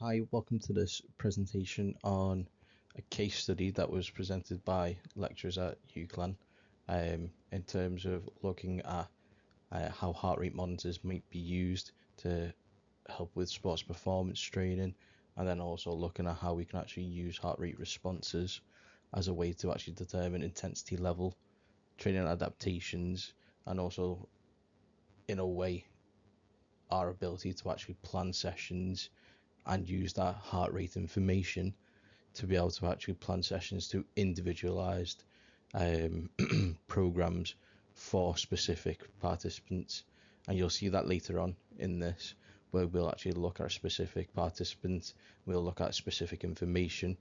Hi, welcome to this presentation on a case study that was presented by lecturers at UCLan in terms of looking at how heart rate monitors might be used to help with sports performance training, and then also looking at how we can actually use heart rate responses as a way to actually determine intensity level, training adaptations, and also in a way our ability to actually plan sessions and use that heart rate information to be able to actually plan sessions to individualized programs for specific participants. And you'll see that later on in this, where we'll actually look at a specific participant, we'll look at specific information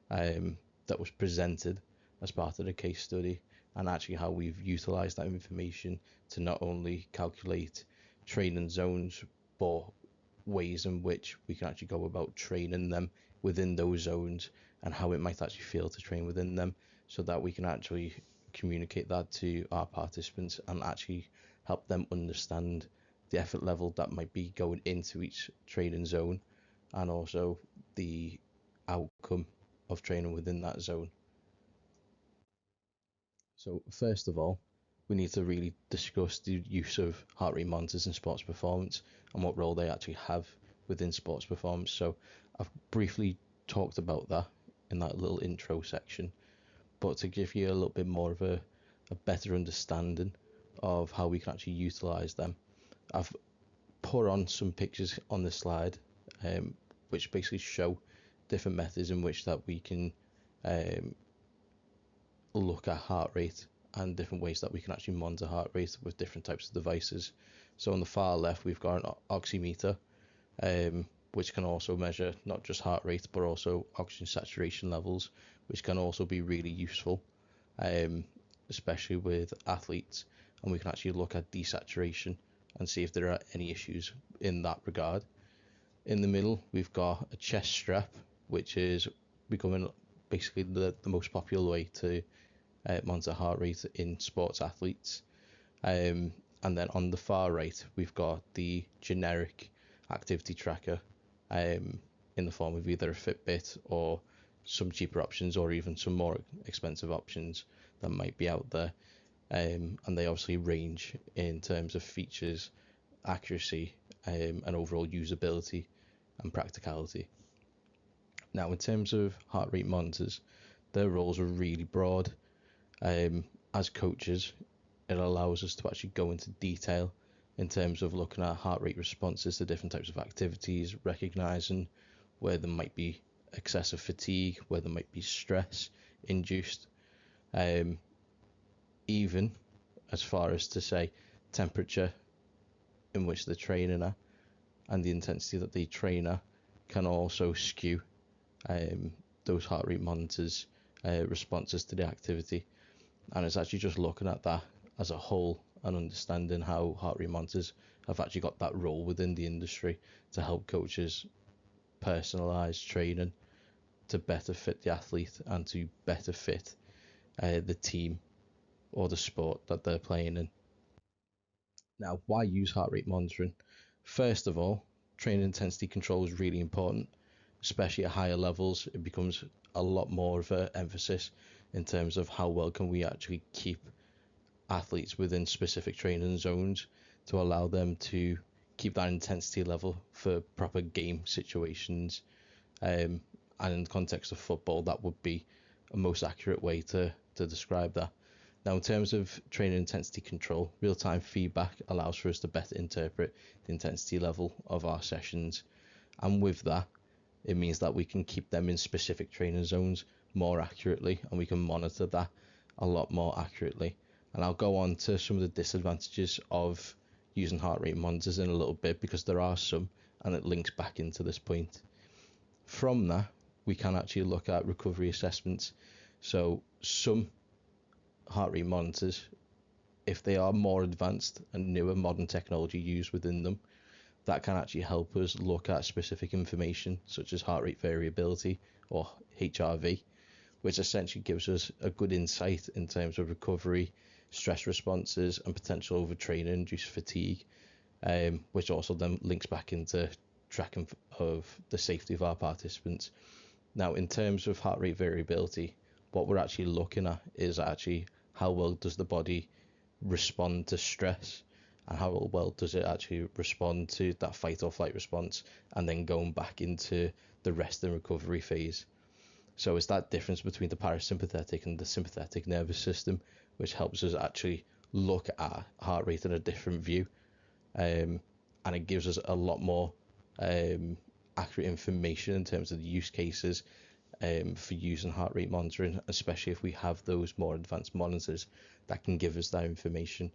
that was presented as part of the case study, and actually how we've utilized that information to not only calculate training zones, but ways in which we can actually go about training them within those zones and how it might actually feel to train within them, so that we can actually communicate that to our participants and actually help them understand the effort level that might be going into each training zone, and also the outcome of training within that zone. So first of all, we need to really discuss the use of heart rate monitors in sports performance and what role they actually have within sports performance. So I've briefly talked about that in that little intro section, but to give you a little bit more of a better understanding of how we can actually utilize them, I've put on some pictures on the slide which basically show different methods in which that we can look at heart rate and different ways that we can actually monitor heart rate with different types of devices. So on the far left, we've got an oximeter, which can also measure not just heart rate, but also oxygen saturation levels, which can also be really useful, especially with athletes. And we can actually look at desaturation and see if there are any issues in that regard. In the middle, we've got a chest strap, which is becoming basically the most popular way to monitor heart rate in sports athletes. And then on the far right, we've got the generic activity tracker in the form of either a Fitbit or some cheaper options, or even some more expensive options that might be out there. And they obviously range in terms of features, accuracy, and overall usability and practicality. Now, in terms of heart rate monitors, their roles are really broad. As coaches, it allows us to actually go into detail in terms of looking at heart rate responses to different types of activities, recognizing where there might be excessive fatigue, where there might be stress induced, even as far as to say temperature in which they're training at and the intensity that they train at can also skew those heart rate monitors responses to the activity. And it's actually just looking at that as a whole and understanding how heart rate monitors have actually got that role within the industry to help coaches personalize training to better fit the athlete and to better fit the team or the sport that they're playing in. Now, why use heart rate monitoring? First of all, training intensity control is really important, especially at higher levels. It becomes a lot more of an emphasis in terms of how well can we actually keep athletes within specific training zones to allow them to keep that intensity level for proper game situations. And in the context of football, that would be a most accurate way to describe that. Now, in terms of training intensity control, real-time feedback allows for us to better interpret the intensity level of our sessions. And with that, it means that we can keep them in specific training zones more accurately, and we can monitor that a lot more accurately. And I'll go on to some of the disadvantages of using heart rate monitors in a little bit, because there are some, and it links back into this point. From that, we can actually look at recovery assessments. So some heart rate monitors, if they are more advanced and newer modern technology used within them, that can actually help us look at specific information such as heart rate variability, or HRV, which essentially gives us a good insight in terms of recovery, stress responses, and potential overtraining induced fatigue, which also then links back into tracking of the safety of our participants. Now, in terms of heart rate variability, what we're actually looking at is actually how well does the body respond to stress, and how well does it actually respond to that fight or flight response, and then going back into the rest and recovery phase. So it's that difference between the parasympathetic and the sympathetic nervous system, which helps us actually look at heart rate in a different view, and it gives us a lot more accurate information in terms of the use cases for using heart rate monitoring, especially if we have those more advanced monitors that can give us that information.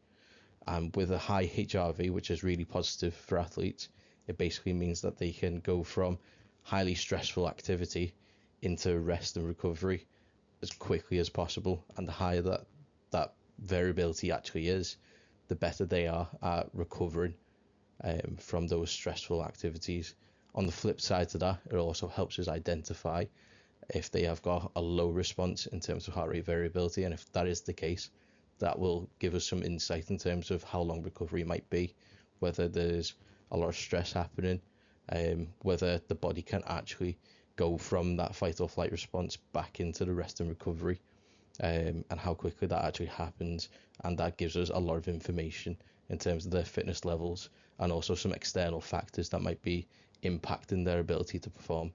And with a high HRV, which is really positive for athletes, it basically means that they can go from highly stressful activity into rest and recovery as quickly as possible. And the higher that variability actually is, the better they are at recovering from those stressful activities. On the flip side to that, it also helps us identify if they have got a low response in terms of heart rate variability, and if that is the case, that will give us some insight in terms of how long recovery might be, whether there's a lot of stress happening, whether the body can actually go from that fight or flight response back into the rest and recovery, and how quickly that actually happens. And that gives us a lot of information in terms of their fitness levels, and also some external factors that might be impacting their ability to perform.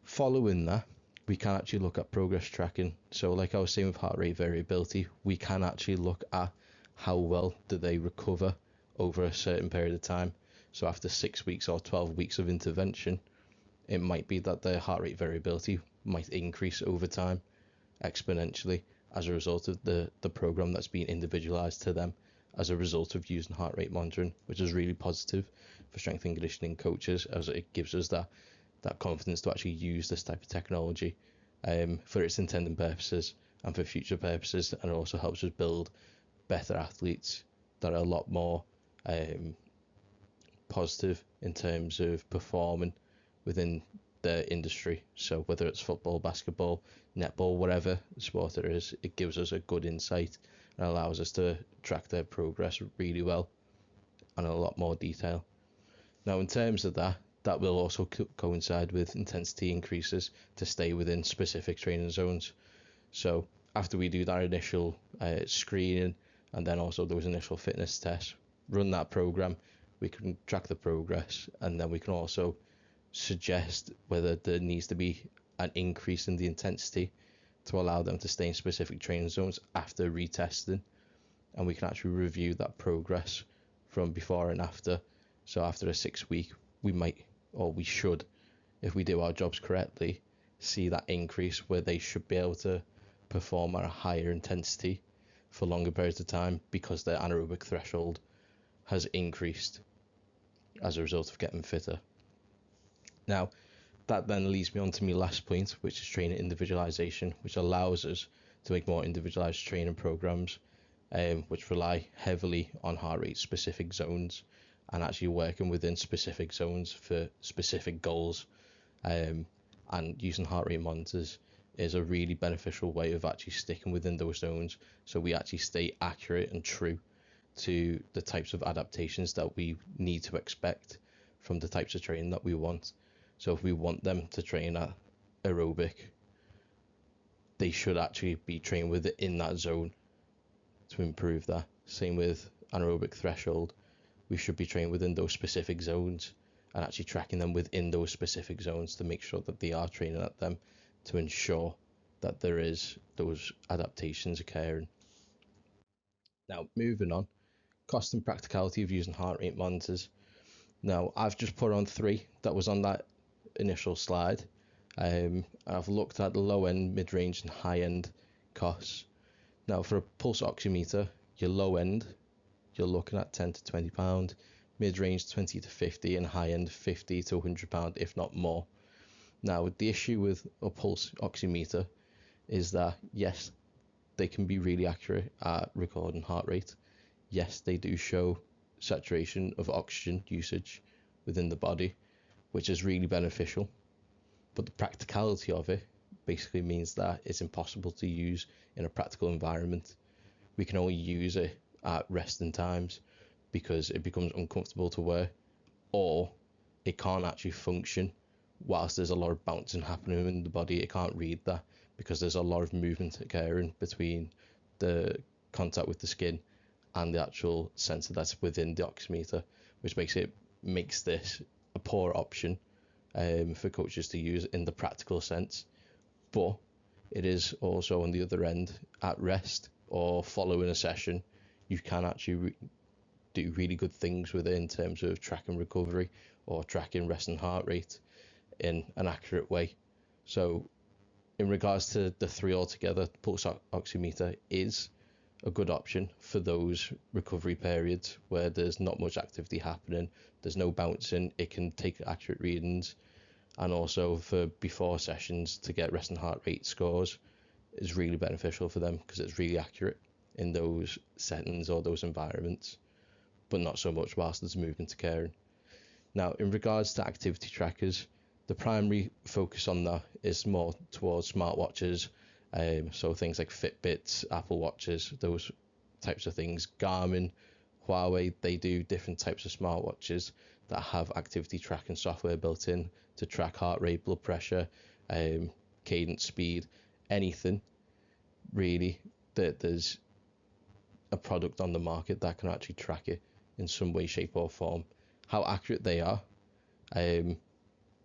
Following that, we can actually look at progress tracking. So like I was saying with heart rate variability, we can actually look at how well do they recover over a certain period of time. So after 6 weeks or 12 weeks of intervention, it might be that their heart rate variability might increase over time exponentially as a result of the program that's been individualized to them as a result of using heart rate monitoring, which is really positive for strength and conditioning coaches, as it gives us that confidence to actually use this type of technology for its intended purposes and for future purposes. And it also helps us build better athletes that are a lot more positive in terms of performing within their industry. So whether it's football, basketball, netball, whatever sport it is, it gives us a good insight and allows us to track their progress really well and in a lot more detail. Now, in terms of that will also coincide with intensity increases to stay within specific training zones. So after we do that initial screening, and then also those initial fitness tests, run that program, we can track the progress, and then we can also suggest whether there needs to be an increase in the intensity to allow them to stay in specific training zones after retesting. And we can actually review that progress from before and after. So after a 6 week, we might, or we should, if we do our jobs correctly, see that increase where they should be able to perform at a higher intensity for longer periods of time because their anaerobic threshold has increased as a result of getting fitter. Now, that then leads me on to my last point, which is training individualization, which allows us to make more individualized training programs, which rely heavily on heart rate specific zones and actually working within specific zones for specific goals. And using heart rate monitors is a really beneficial way of actually sticking within those zones, so we actually stay accurate and true to the types of adaptations that we need to expect from the types of training that we want. So if we want them to train at aerobic, they should actually be trained within that zone to improve that. Same with anaerobic threshold, we should be trained within those specific zones and actually tracking them within those specific zones to make sure that they are training at them, to ensure that there is those adaptations occurring. Now, moving on, cost and practicality of using heart rate monitors. Now, I've just put on 3 that was on that initial slide. I've looked at the low end, mid range and high end costs. Now, for a pulse oximeter, your low end, you're looking at £10 to £20, mid range 20 to 50, and high end 50 to £100, if not more. Now, the issue with a pulse oximeter is that, yes, they can be really accurate at recording heart rate. Yes, they do show saturation of oxygen usage within the body, which is really beneficial. But the practicality of it basically means that it's impossible to use in a practical environment. We can only use it at resting times because it becomes uncomfortable to wear, or it can't actually function whilst there's a lot of bouncing happening in the body. It can't read that because there's a lot of movement occurring between the contact with the skin and the actual sensor that's within the oximeter, which makes this a poor option for coaches to use in the practical sense. But it is also on the other end, at rest or following a session, you can actually do really good things with it in terms of tracking recovery or tracking resting heart rate in an accurate way. So in regards to the three altogether, pulse oximeter is a good option for those recovery periods where there's not much activity happening, there's no bouncing, it can take accurate readings, and also for before sessions to get resting heart rate scores is really beneficial for them because it's really accurate in those settings or those environments, but not so much whilst there's movement occurring. Now, in regards to activity trackers, the primary focus on that is more towards smartwatches, so things like Fitbits, Apple Watches, those types of things. Garmin, Huawei, they do different types of smartwatches that have activity tracking software built in to track heart rate, blood pressure, cadence, speed, anything really that there's a product on the market that can actually track it in some way, shape or form. How accurate they are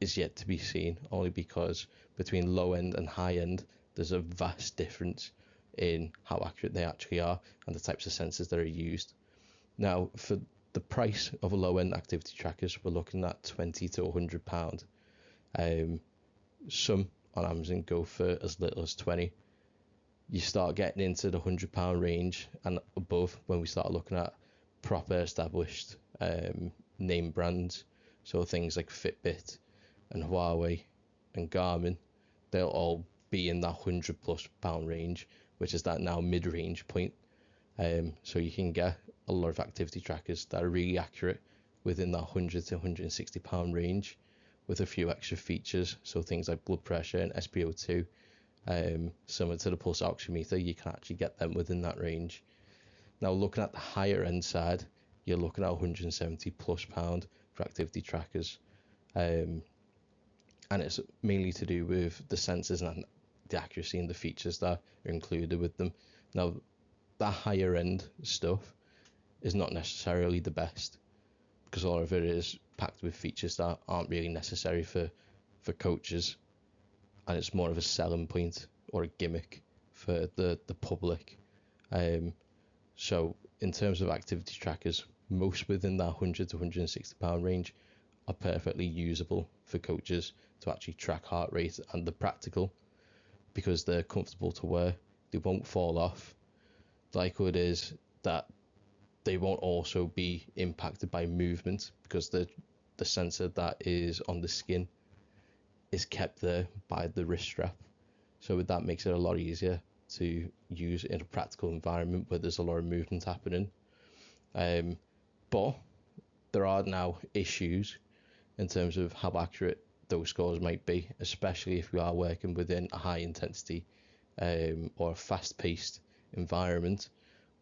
is yet to be seen, only because between low end and high end there's a vast difference in how accurate they actually are and the types of sensors that are used. Now, for the price of a low end activity trackers, we're looking at £20 to £100. Some on Amazon go for as little as 20. You start getting into the £100 range and above when we start looking at proper established name brands. So things like Fitbit and Huawei and Garmin, they'll all be in that £100+ range, which is that now mid-range point. So you can get a lot of activity trackers that are really accurate within that £100 to £160 range with a few extra features. So things like blood pressure and SpO2, similar to the pulse oximeter, you can actually get them within that range. Now, looking at the higher end side, you're looking at £170+ for activity trackers. And it's mainly to do with the sensors and the accuracy and the features that are included with them. Now, that higher end stuff is not necessarily the best because a lot of it is packed with features that aren't really necessary for coaches, and it's more of a selling point or a gimmick for the public. So in terms of activity trackers, most within that £100 to £160 range are perfectly usable for coaches to actually track heart rate, and they're practical because they're comfortable to wear. They won't fall off. The likelihood is that they won't also be impacted by movement because the sensor that is on the skin is kept there by the wrist strap. So that makes it a lot easier to use in a practical environment where there's a lot of movement happening. But there are now issues in terms of how accurate those scores might be, especially if we are working within a high intensity or a fast-paced environment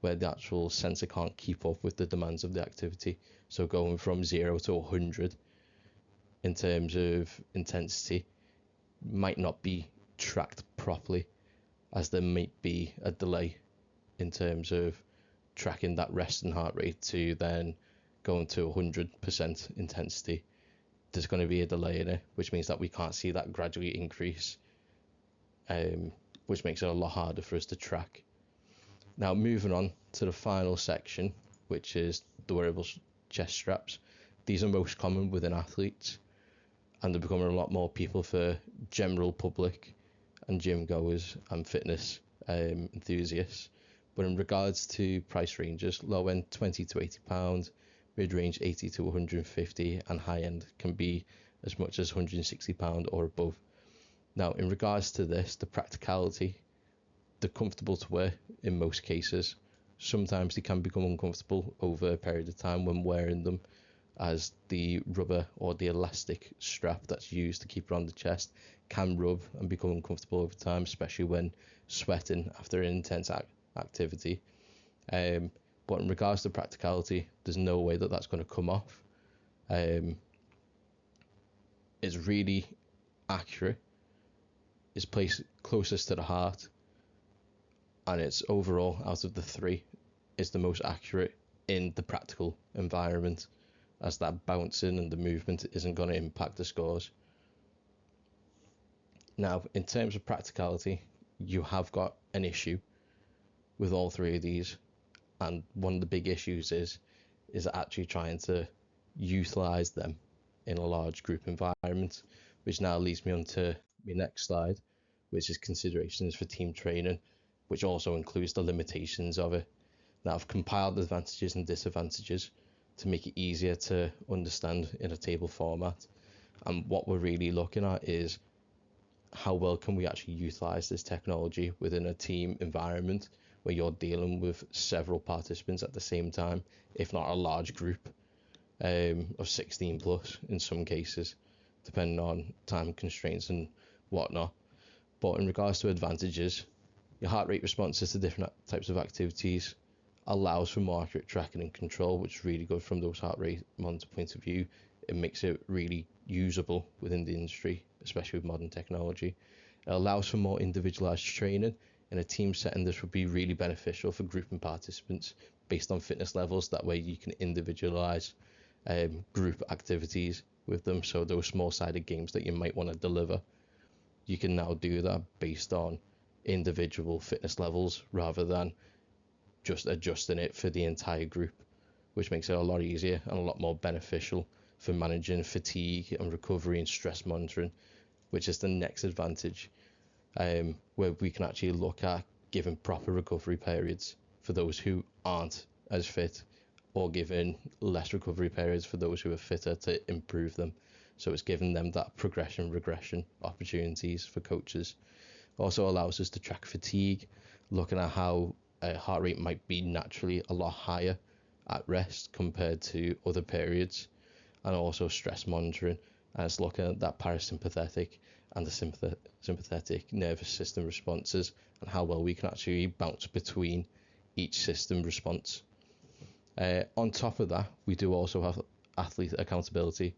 where the actual sensor can't keep up with the demands of the activity. So going from 0 to 100 in terms of intensity might not be tracked properly, as there might be a delay in terms of tracking that resting heart rate to then going to 100% intensity. There's going to be a delay in it, which means that we can't see that gradually increase, which makes it a lot harder for us to track. Now, moving on to the final section, which is the wearable chest straps. These are most common within athletes, and they're becoming a lot more people for general public and gym goers and fitness enthusiasts. But in regards to price ranges, low end £20 to £80, mid-range £80 to £150, and high end can be as much as £160 or above. Now, in regards to this, the practicality, they're comfortable to wear in most cases. Sometimes they can become uncomfortable over a period of time when wearing them, as the rubber or the elastic strap that's used to keep it on the chest can rub and become uncomfortable over time, especially when sweating after an intense activity. But in regards to practicality, there's no way that that's going to come off. is really accurate, is placed closest to the heart, and it's overall, out of the three, is the most accurate in the practical environment, as that bouncing and the movement isn't going to impact the scores. Now, in terms of practicality, you have got an issue with all three of these, and one of the big issues is actually trying to utilize them in a large group environment, which now leads me on to my next slide, which is considerations for team training, which also includes the limitations of it. Now, I've compiled the advantages and disadvantages to make it easier to understand in a table format, and what we're really looking at is how well can we actually utilize this technology within a team environment where you're dealing with several participants at the same time, if not a large group of 16 plus in some cases, depending on time constraints and whatnot. But in regards to advantages, your heart rate responses to different types of activities allows for more accurate tracking and control, which is really good from those heart rate monitor point of view. It makes it really usable within the industry, especially with modern technology. It allows for more individualized training. In a team setting, this would be really beneficial for grouping participants based on fitness levels. That way you can individualize group activities with them. So those small-sided games that you might want to deliver, you can now do that based on individual fitness levels rather than just adjusting it for the entire group, which makes it a lot easier and a lot more beneficial for managing fatigue and recovery and stress monitoring, which is the next advantage, where we can actually look at giving proper recovery periods for those who aren't as fit, or giving less recovery periods for those who are fitter to improve them. So it's giving them that progression, regression opportunities for coaches. Also allows us to track fatigue, looking at how heart rate might be naturally a lot higher at rest compared to other periods, and also stress monitoring, and it's looking at that parasympathetic and the sympathetic nervous system responses and how well we can actually bounce between each system response. On top of that, we do also have athlete accountability,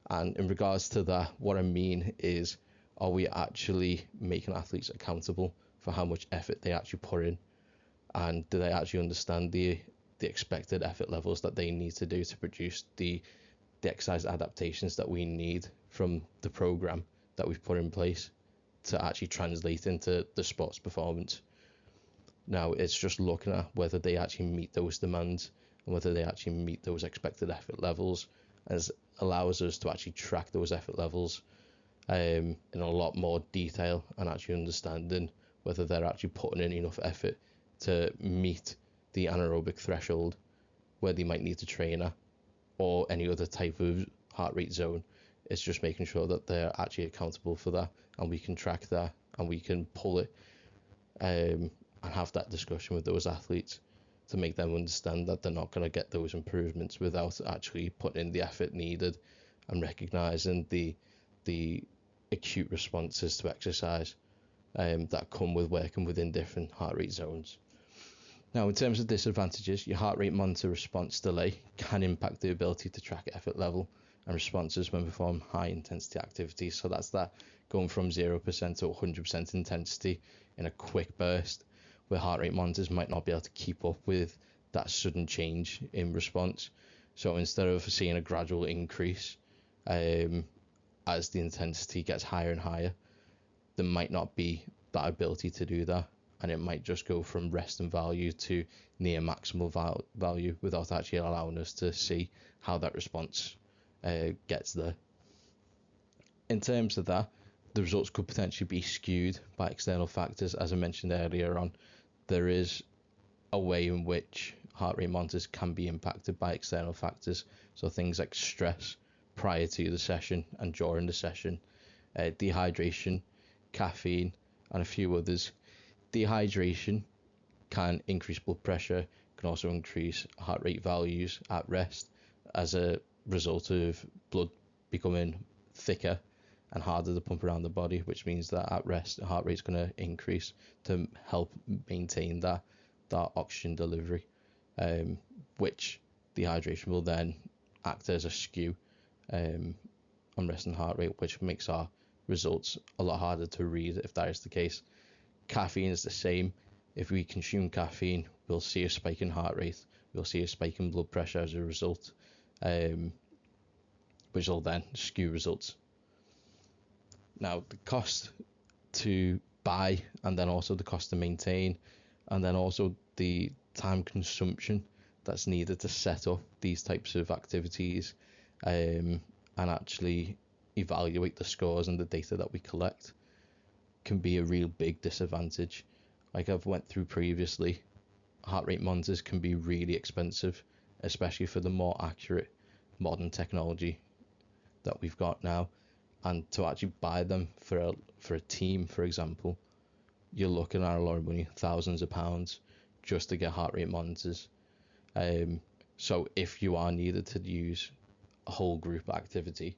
and in regards to that, what I mean is, are we actually making athletes accountable for how much effort they actually put in, and do they actually understand the expected effort levels that they need to do to produce the exercise adaptations that we need from the program that we've put in place to actually translate into the sports performance. Now, it's just looking at whether they actually meet those demands and whether they actually meet those expected effort levels, as allows us to actually track those effort levels in a lot more detail, and actually understanding whether they're actually putting in enough effort to meet the anaerobic threshold where they might need to train at, or any other type of heart rate zone. It's just making sure that they're actually accountable for that, and we can track that, and we can pull it and have that discussion with those athletes to make them understand that they're not going to get those improvements without actually putting in the effort needed, and recognizing the acute responses to exercise that come with working within different heart rate zones. Now, in terms of disadvantages, your heart rate monitor response delay can impact the ability to track effort level and responses when performing high intensity activities. So that's that going from 0% to 100% intensity in a quick burst, where heart rate monitors might not be able to keep up with that sudden change in response. So instead of seeing a gradual increase as the intensity gets higher and higher, there might not be that ability to do that, and it might just go from resting value to near maximal value without actually allowing us to see how that response gets there. In terms of that, the results could potentially be skewed by external factors. As I mentioned earlier on, there is a way in which heart rate monitors can be impacted by external factors, so things like stress prior to the session and during the session, dehydration, caffeine, and a few others. Dehydration can increase blood pressure, can also increase heart rate values at rest as a result of blood becoming thicker and harder to pump around the body, which means that at rest the heart rate is going to increase to help maintain that oxygen delivery, which dehydration will then act as a skew on resting heart rate, which makes our results a lot harder to read if that is the case. Caffeine is the same. If we consume caffeine, we'll see a spike in heart rate, we'll see a spike in blood pressure as a result, which will then skew results. Now, the cost to buy, and then also the cost to maintain, and then also the time consumption that's needed to set up these types of activities, and actually evaluate the scores and the data that we collect, can be a real big disadvantage. Like I've went through previously, heart rate monitors can be really expensive, especially for the more accurate modern technology that we've got now. And to actually buy them for a team, for example, you're looking at a lot of money, thousands of pounds, just to get heart rate monitors. So if you are needed to use a whole group activity,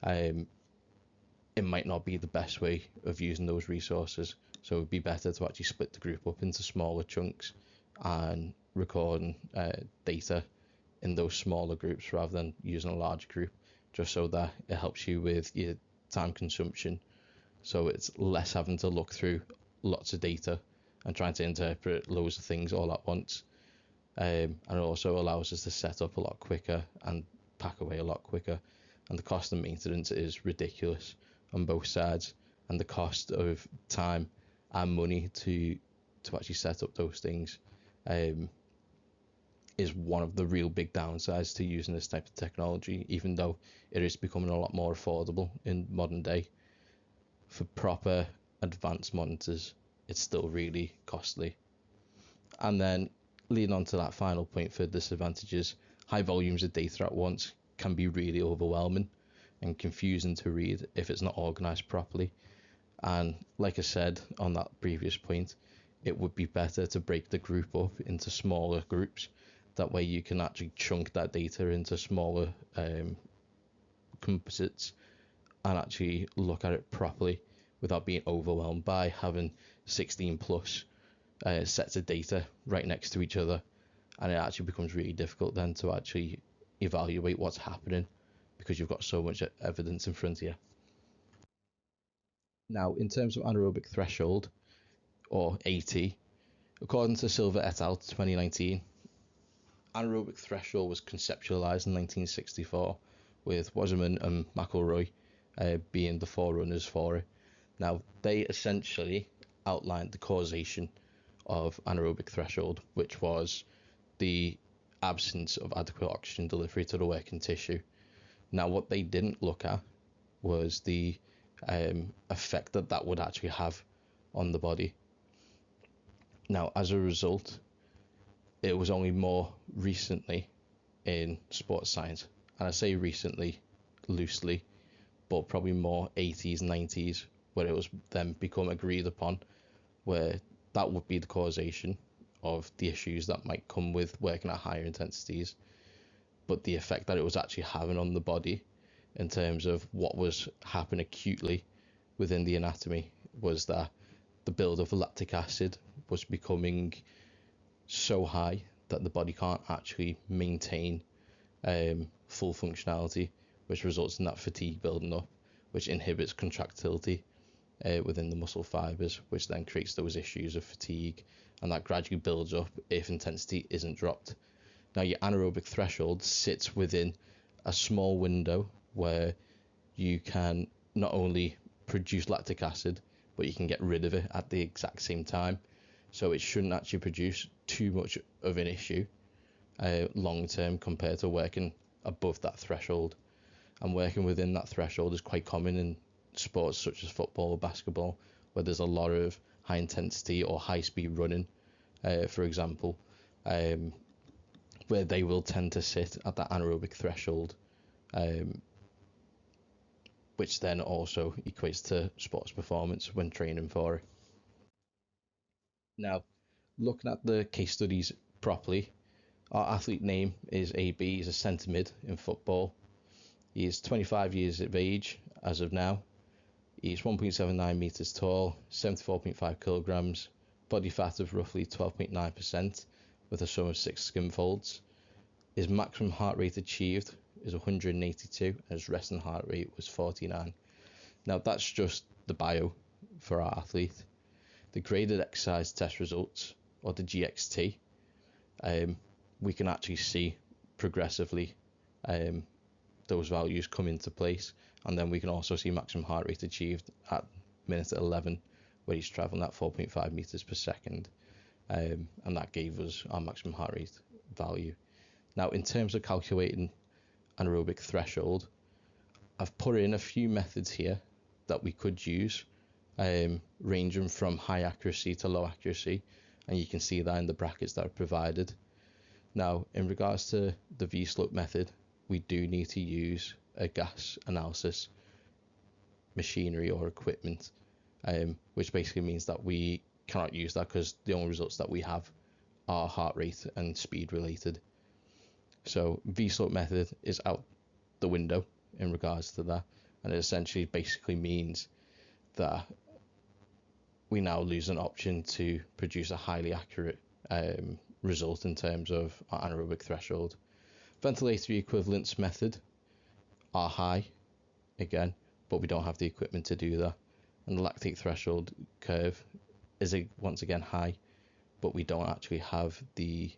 it might not be the best way of using those resources. So it would be better to actually split the group up into smaller chunks and recording data in those smaller groups rather than using a large group, just so that it helps you with your time consumption. So it's less having to look through lots of data and trying to interpret loads of things all at once. And it also allows us to set up a lot quicker and pack away a lot quicker. And the cost of maintenance is ridiculous on both sides. And the cost of time and money to actually set up those things is one of the real big downsides to using this type of technology, even though it is becoming a lot more affordable in modern day. For proper advanced monitors, it's still really costly. And then leading on to that final point for disadvantages, high volumes of data at once can be really overwhelming and confusing to read if it's not organized properly. And like I said on that previous point, it would be better to break the group up into smaller groups. That way you can actually chunk that data into smaller composites and actually look at it properly without being overwhelmed by having 16 plus sets of data right next to each other. And it actually becomes really difficult then to actually evaluate what's happening because you've got so much evidence in front of you. Now, in terms of anaerobic threshold, or AT, according to Silva et al. 2019, anaerobic threshold was conceptualized in 1964, with Wasserman and McElroy being the forerunners for it. Now, they essentially outlined the causation of anaerobic threshold, which was the absence of adequate oxygen delivery to the working tissue. Now, what they didn't look at was the effect that would actually have on the body. Now, as a result, it was only more recently in sports science, and I say recently loosely, but probably more 80s, 90s, where it was then become agreed upon where that would be the causation of the issues that might come with working at higher intensities, but the effect that it was actually having on the body in terms of what was happening acutely within the anatomy was that the build of lactic acid was becoming so high that the body can't actually maintain full functionality, which results in that fatigue building up, which inhibits contractility within the muscle fibers, which then creates those issues of fatigue, and that gradually builds up if intensity isn't dropped. Now, your anaerobic threshold sits within a small window where you can not only produce lactic acid, but you can get rid of it at the exact same time. So it shouldn't actually produce too much of an issue long term compared to working above that threshold. And working within that threshold is quite common in sports such as football or basketball, where there's a lot of high intensity or high speed running, for example, where they will tend to sit at that anaerobic threshold, which then also equates to sports performance when training for it. Now, looking at the case studies properly, our athlete name is AB. He's a centre mid in football. He is 25 years of age as of now. He's 1.79 meters tall, 74.5 kilograms, body fat of roughly 12.9%, with a sum of 6 skin folds. His maximum heart rate achieved is 182 and his resting heart rate was 49. Now that's just the bio for our athlete. The graded exercise test results, or the GXT, we can actually see progressively those values come into place, and then we can also see maximum heart rate achieved at minute 11, where he's traveling at 4.5 meters per second, and that gave us our maximum heart rate value. Now, in terms of calculating anaerobic threshold, I've put in a few methods here that we could use, ranging from high accuracy to low accuracy, and you can see that in the brackets that are provided. Now, in regards to the V-slope method, we do need to use a gas analysis machinery or equipment, which basically means that we cannot use that because the only results that we have are heart rate and speed related. So V-slope method is out the window in regards to that, and it essentially basically means that we now lose an option to produce a highly accurate result in terms of our anaerobic threshold. Ventilatory equivalence method are high again, but we don't have the equipment to do that. And the lactate threshold curve is once again high, but we don't actually have the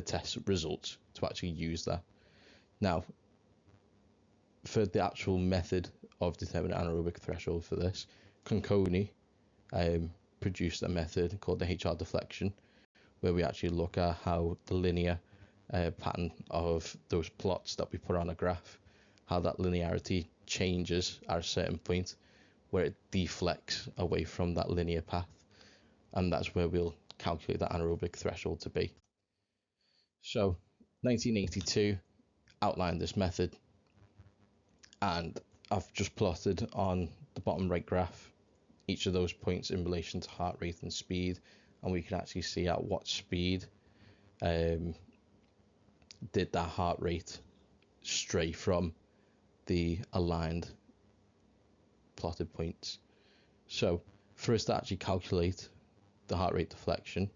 test results to actually use that. Now, for the actual method of determining anaerobic threshold for this, Conconi produced a method called the HR deflection, where we actually look at how the linear pattern of those plots that we put on a graph, how that linearity changes at a certain point where it deflects away from that linear path, and that's where we'll calculate that anaerobic threshold to be. So 1982 outlined this method, and I've just plotted on the bottom right graph each of those points in relation to heart rate and speed, and we can actually see at what speed did that heart rate stray from the aligned plotted points. So for us to actually calculate the heart rate deflection,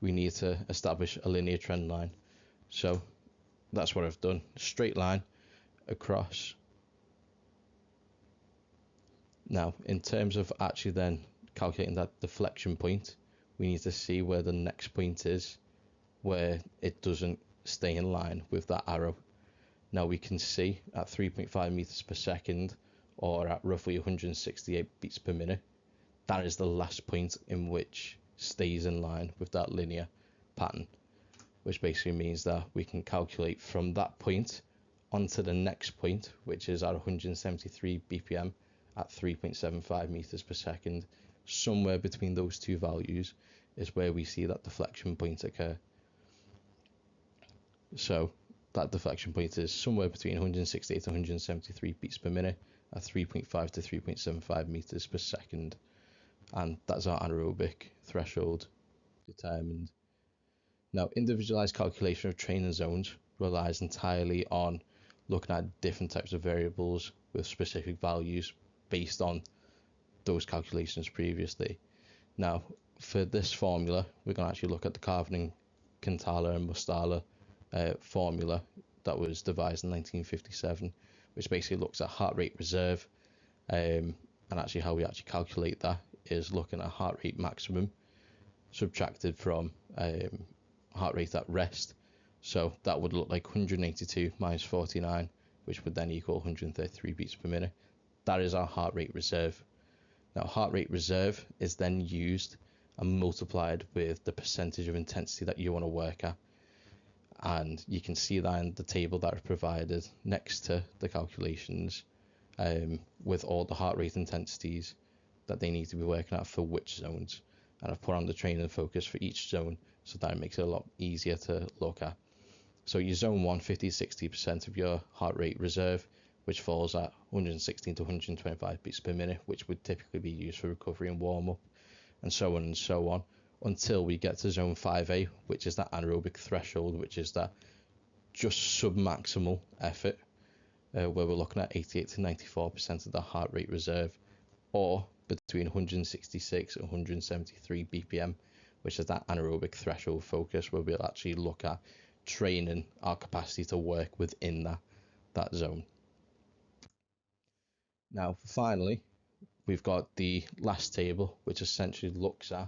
we need to establish a linear trend line. So that's what I've done, straight line across. Now, in terms of actually then calculating that deflection point, we need to see where the next point is, where it doesn't stay in line with that arrow. Now we can see at 3.5 meters per second, or at roughly 168 beats per minute, that is the last point in which stays in line with that linear pattern, which basically means that we can calculate from that point onto the next point, which is at 173 BPM at 3.75 meters per second. Somewhere between those two values is where we see that deflection point occur. So that deflection point is somewhere between 168 to 173 beats per minute at 3.5 to 3.75 meters per second, and that's our anaerobic threshold determined. Now, individualized calculation of training zones relies entirely on looking at different types of variables with specific values based on those calculations previously. Now, for this formula, we're going to actually look at the Carvin, Quintala and Mustala formula that was devised in 1957, which basically looks at heart rate reserve, and actually how we actually calculate that is looking at heart rate maximum subtracted from heart rate at rest. So that would look like 182 minus 49, which would then equal 133 beats per minute. That is our heart rate reserve. Now, heart rate reserve is then used and multiplied with the percentage of intensity that you want to work at. And you can see that in the table that are provided next to the calculations, with all the heart rate intensities that they need to be working at for which zones. And I've put on the training focus for each zone so that it makes it a lot easier to look at. So your zone 1, 50-60% of your heart rate reserve, which falls at 116 to 125 beats per minute, which would typically be used for recovery and warm-up, and so on, until we get to zone 5A, which is that anaerobic threshold, which is that just sub-maximal effort, where we're looking at 88 to 94% of the heart rate reserve, or between 166 and 173 BPM, which is that anaerobic threshold focus, where we'll actually look at training our capacity to work within that zone. Now, finally, we've got the last table, which essentially looks at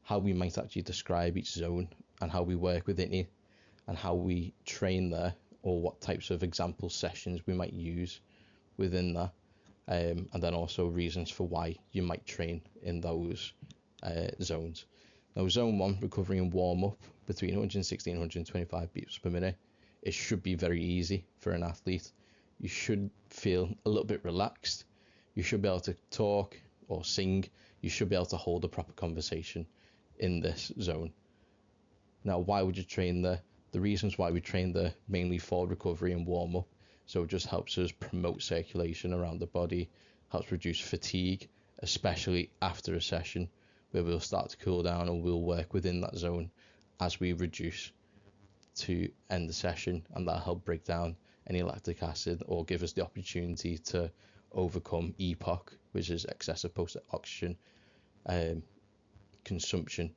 how we might actually describe each zone and how we work within it and how we train there, or what types of example sessions we might use within that, and then also reasons for why you might train in those zones. Now, zone 1, recovery and warm up between 160 and 125 beats per minute. It should be very easy for an athlete. You should feel a little bit relaxed. You should be able to talk or sing. You should be able to hold a proper conversation in this zone. Now, why would you train there? The reasons why we train there mainly for recovery and warm up. So it just helps us promote circulation around the body, helps reduce fatigue, especially after a session where we'll start to cool down, and we'll work within that zone as we reduce to end the session, and that'll help break down any lactic acid or give us the opportunity to overcome EPOC, which is excessive post-oxygen consumption.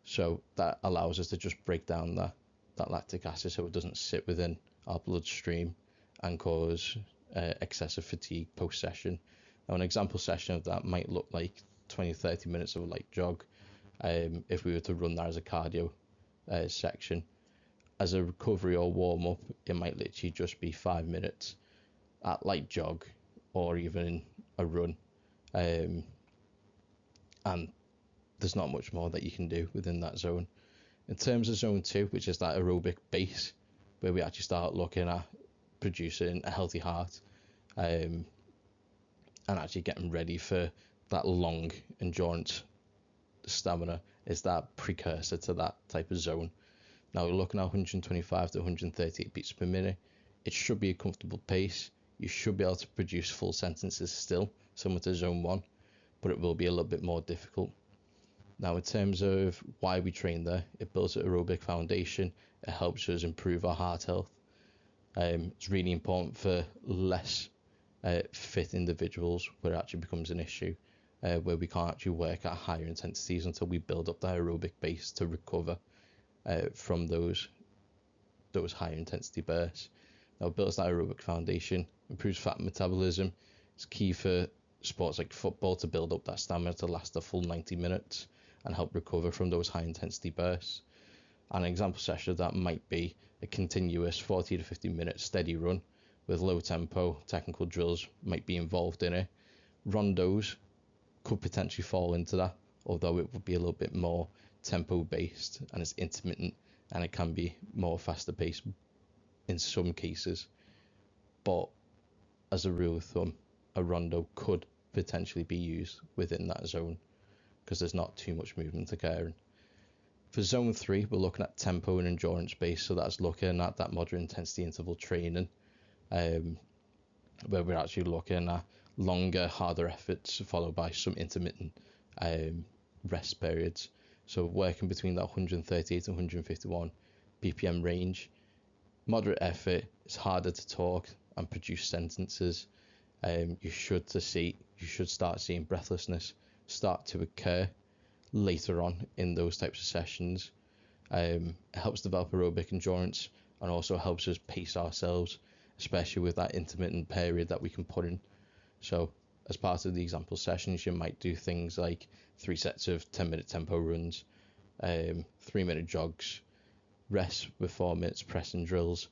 So that allows us to just break down that lactic acid so it doesn't sit within our bloodstream and cause excessive fatigue post-session. Now, an example session of that might look like 20-30 minutes of a light jog, if we were to run that as a cardio section. As a recovery or warm-up, it might literally just be 5 minutes at light jog or even a run, and there's not much more that you can do within that zone. In terms of zone 2, which is that aerobic base, where we actually start looking at producing a healthy heart, and actually getting ready for that long endurance stamina, is that precursor to that type of zone. Now, we're looking at 125 to 138 beats per minute. It should be a comfortable pace. You should be able to produce full sentences still, similar to zone 1, but it will be a little bit more difficult. Now, in terms of why we train there, it builds an aerobic foundation. It helps us improve our heart health. It's really important for less fit individuals where it actually becomes an issue, where we can't actually work at higher intensities until we build up the aerobic base to recover from those higher intensity bursts. Now, it builds that aerobic foundation, improves fat metabolism. It's key for sports like football to build up that stamina to last a full 90 minutes and help recover from those high intensity bursts. An example session of that might be a continuous 40 to 50 minute steady run with low tempo. Technical drills might be involved in it. Rondos could potentially fall into that, although it would be a little bit more tempo based and it's intermittent, and it can be more faster paced in some cases. But as a rule of thumb, a rondo could potentially be used within that zone because there's not too much movement occurring. For zone 3, we're looking at tempo and endurance based, so that's looking at that moderate intensity interval training, where we're actually looking at longer, harder efforts followed by some intermittent rest periods. So working between that 138 and 151 BPM range. Moderate effort is harder to talk and produce sentences. You should start seeing breathlessness start to occur later on in those types of sessions. It helps develop aerobic endurance and also helps us pace ourselves, especially with that intermittent period that we can put in. So as part of the example sessions, you might do things like 3 sets of 10-minute tempo runs, 3-minute jogs, rest with 4 minutes pressing drills,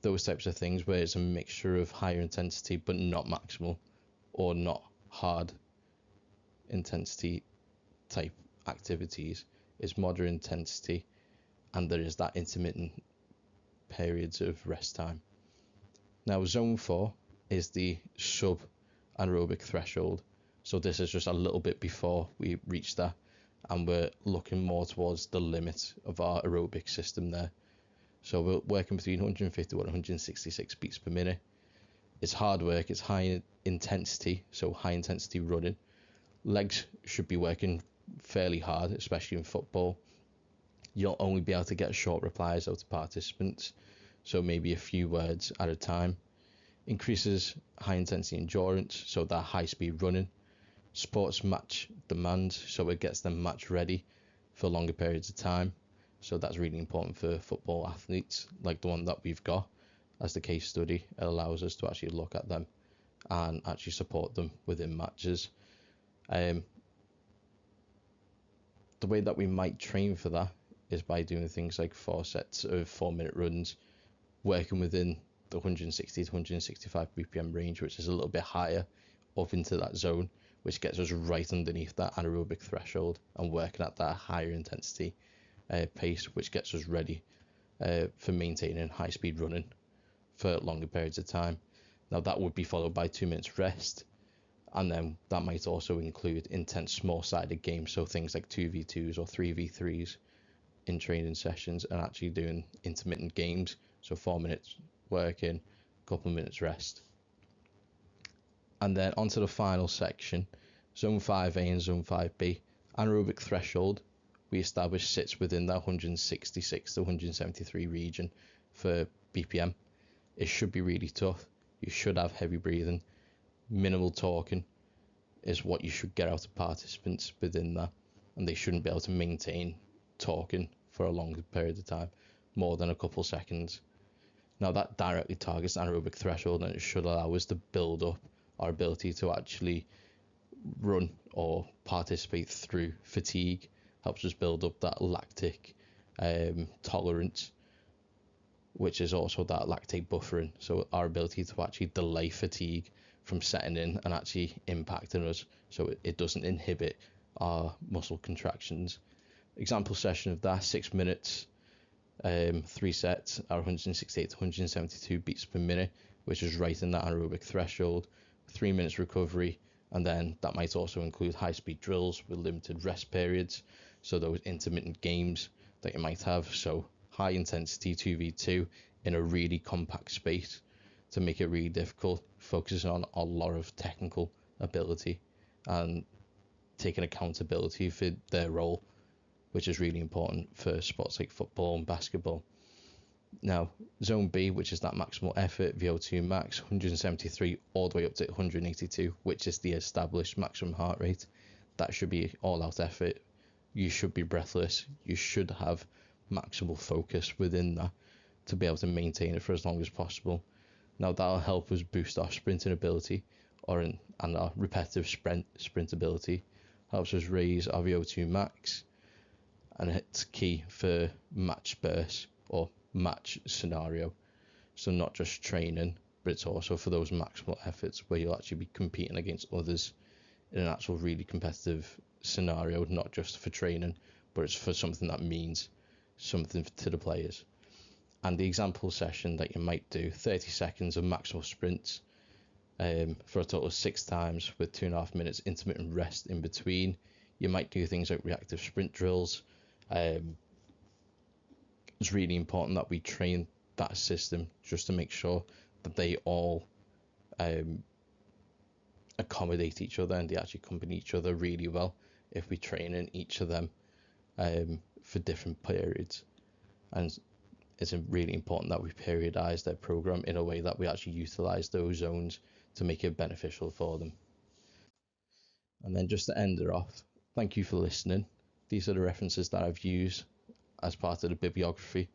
those types of things where it's a mixture of higher intensity but not maximal or not hard intensity type activities. It's moderate intensity and there is that intermittent periods of rest time. Now, zone 4 is the sub anaerobic threshold. So this is just a little bit before we reach that, and we're looking more towards the limit of our aerobic system there. So we're working between 150 and 166 beats per minute. It's hard work, it's high intensity, so high intensity running. Legs should be working fairly hard, especially in football. You'll only be able to get short replies out of participants, so maybe a few words at a time. Increases high intensity endurance, so that high speed running. Sports match demand, so it gets them match ready for longer periods of time. So that's really important for football athletes like the one that we've got as the case study. It allows us to actually look at them and actually support them within matches. The way that we might train for that is by doing things like 4 sets of 4-minute runs, working within the 160 to 165 BPM range, which is a little bit higher up into that zone, which gets us right underneath that anaerobic threshold, and working at that higher intensity pace, which gets us ready for maintaining high speed running for longer periods of time. Now that would be followed by 2 minutes rest, and then that might also include intense small-sided games, so things like 2v2s or 3v3s in training sessions, and actually doing intermittent games, so 4 minutes working, a couple of minutes rest. And then onto the final section, zone 5A and zone 5B. Anaerobic threshold, we established, sits within that 166 to 173 region for BPM. It should be really tough. You should have heavy breathing. Minimal talking is what you should get out of participants within that, and they shouldn't be able to maintain talking for a longer period of time, more than a couple seconds. Now that directly targets the anaerobic threshold, and it should allow us to build up our ability to actually run or participate through fatigue. Helps us build up that lactic tolerance, which is also that lactate buffering, so our ability to actually delay fatigue from setting in and actually impacting us, so it doesn't inhibit our muscle contractions. Example session of that, 6 minutes, 3 sets at 168 to 172 beats per minute, which is right in that anaerobic threshold. 3 minutes recovery, and then that might also include high speed drills with limited rest periods, so those intermittent games that you might have, so high intensity 2v2 in a really compact space to make it really difficult, focusing on a lot of technical ability and taking accountability for their role, which is really important for sports like football and basketball. Now, zone B, which is that maximal effort, VO2 max, 173 all the way up to 182, which is the established maximum heart rate. That should be all out effort. You should be breathless. You should have maximal focus within that to be able to maintain it for as long as possible. Now that'll help us boost our sprinting ability and our repetitive sprint ability. Helps us raise our VO2 max, and it's key for match bursts or match scenario. So not just training, but it's also for those maximal efforts where you'll actually be competing against others in an actual really competitive scenario, not just for training, but it's for something that means something to the players. And the example session that you might do, 30 seconds of maximal sprints for a total of 6 times with 2.5 minutes intermittent rest in between. You might do things like reactive sprint drills. It's really important that we train that system just to make sure that they all accommodate each other and they actually accompany each other really well if we train in each of them for different periods. And it's really important that we periodize their program in a way that we actually utilize those zones to make it beneficial for them. And then just to end it off, thank you for listening. These are the references that I've used as part of the bibliography.